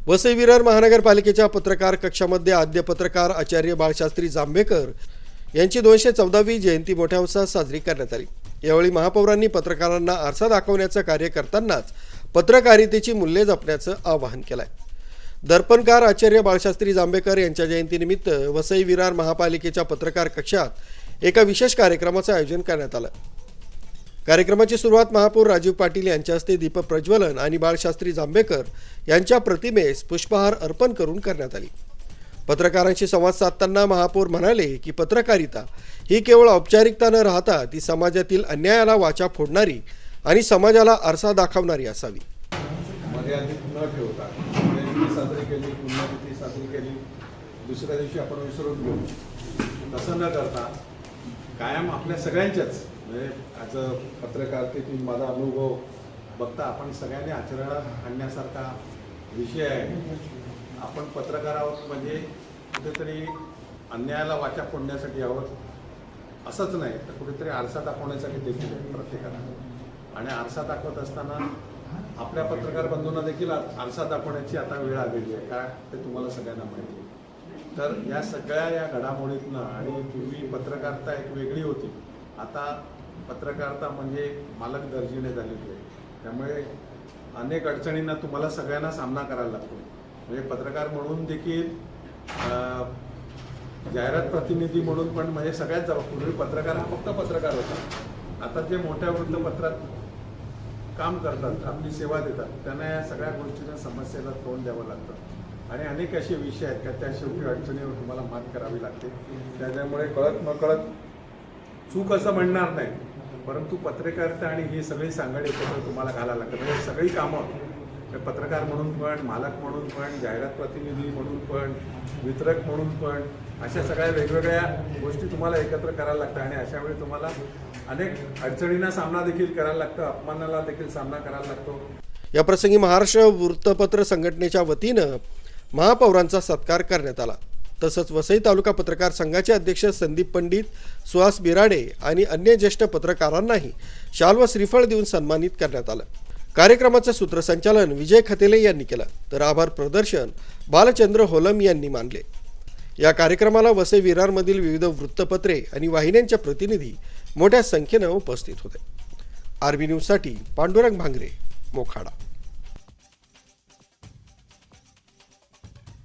वसई विरार महानगरपालिकेच्या पत्रकार कक्षामध्ये आद्य पत्रकार आचार्य बाळशास्त्री जांभेकर यांची 214वी जयंती मोठ्या उत्साहात साजरी करण्यात आली। यावेळी महापौरांनी पत्रकारांना आरसा दाखवण्याचं कार्य करतानाच पत्रकारितेची मूल्ये जपण्याचं आवाहन केलंय। दर्पणकार आचार्य बाळशास्त्री जांभेकर यांच्या जयंतीनिमित्त वसई विरार महापालिकेच्या पत्रकार कक्षात एका विशेष कार्यक्रमाचं आयोजन करण्यात आलं। कार्यक्रमाची सुरुवात महापौर राजीव पाटील यांच्या हस्ते दीप प्रज्वलन आणि बाळशास्त्री जांभेकर यांच्या प्रतिमेस पुष्पहार अर्पण करून करण्यात आली। पत्रकारांशी संवाद साधताना महापौर म्हणाले की पत्रकारिता ही केवळ औपचारिकता न राहता ती समाजातील अन्यायाला वाचा फोडणारी आणि समाजाला आरसा दाखवणारी असावी। मर्यादित न ठेवता पुण्यतिथी साजरी केली, पुण्यतिथी साजरी केली, दुसऱ्या दिवशी आपण विसरून गेलो, तसं न करता कायम आपल्या सगळ्यांच्याच म्हणजे आज पत्रकारितेतील माझा अनुभव बघता आपण सगळ्यांनी आचरणात आणण्यासारखा विषय आहे। आपण पत्रकार आहोत म्हणजे कुठेतरी अन्यायाला वाचा फोडण्यासाठी आहोत असंच नाही, तर कुठेतरी आरसा दाखवण्यासाठी देखील प्रत्येकाला, आणि आरसा दाखवत असताना आपल्या पत्रकार बंधूंना देखील आरसा दाखवण्याची आता वेळ आलेली आहे, काय ते तुम्हाला सगळ्यांना माहिती आहे। तर या सगळ्या या घडामोडीतनं, आणि पूर्वी पत्रकारिता एक वेगळी होती, आता पत्रकारिता म्हणजे मालक दर्जाने झालेली आहे, त्यामुळे अनेक अडचणींना तुम्हाला सगळ्यांना सामना करायला लागतो। म्हणजे पत्रकार म्हणून देखील जाहिरात प्रतिनिधी म्हणून पण म्हणजे सगळ्यात पूर्वी पत्रकार हा फक्त पत्रकार होता, आता जे मोठ्या वृत्तपत्रात काम करतात, आपली सेवा देतात, त्यांना या सगळ्या गोष्टींना समस्येला तोंड द्यावं लागतं, आणि अनेक असे विषय आहेत का त्या शेवटी अडचणीवर तुम्हाला मात करावी लागते। त्याच्यामुळे कळत नकळत चूक असं म्हणणार नाही, परंतु पत्रकारिता आणि ही सगळी सांगड एकत्र तुम्हाला घालायला लागतं। म्हणजे सगळी कामं पत्रकार म्हणून पण, मालक म्हणून पण, जाहिरात प्रतिनिधी म्हणून पण, वितरक म्हणून पण, अशा सगळ्या वेगवेगळ्या गोष्टी तुम्हाला एकत्र करायला लागतात, आणि अशावेळी तुम्हाला अनेक अडचणींना सामना देखील करायला लागतं, अपमानाला देखील सामना करायला लागतो। या प्रसंगी महाराष्ट्र वृत्तपत्र संघटनेच्या वतीनं महापौरांचा सत्कार करण्यात आला। तसंच वसई तालुका पत्रकार संघाचे अध्यक्ष संदीप पंडित, सुहास बिराडे आणि अन्य ज्येष्ठ पत्रकारांनाही शाल व श्रीफळ देऊन सन्मानित करण्यात आलं। कार्यक्रमाचं सूत्रसंचालन विजय खतेले यांनी केलं, तर आभार प्रदर्शन बालचंद्र होलम यांनी मानले। या कार्यक्रमाला वसई विरारमधील विविध वृत्तपत्रे आणि वाहिन्यांच्या प्रतिनिधी मोठ्या संख्येनं उपस्थित होते। आरबी न्यूजसाठी पांडुरंग भांगरे, मोखाडा।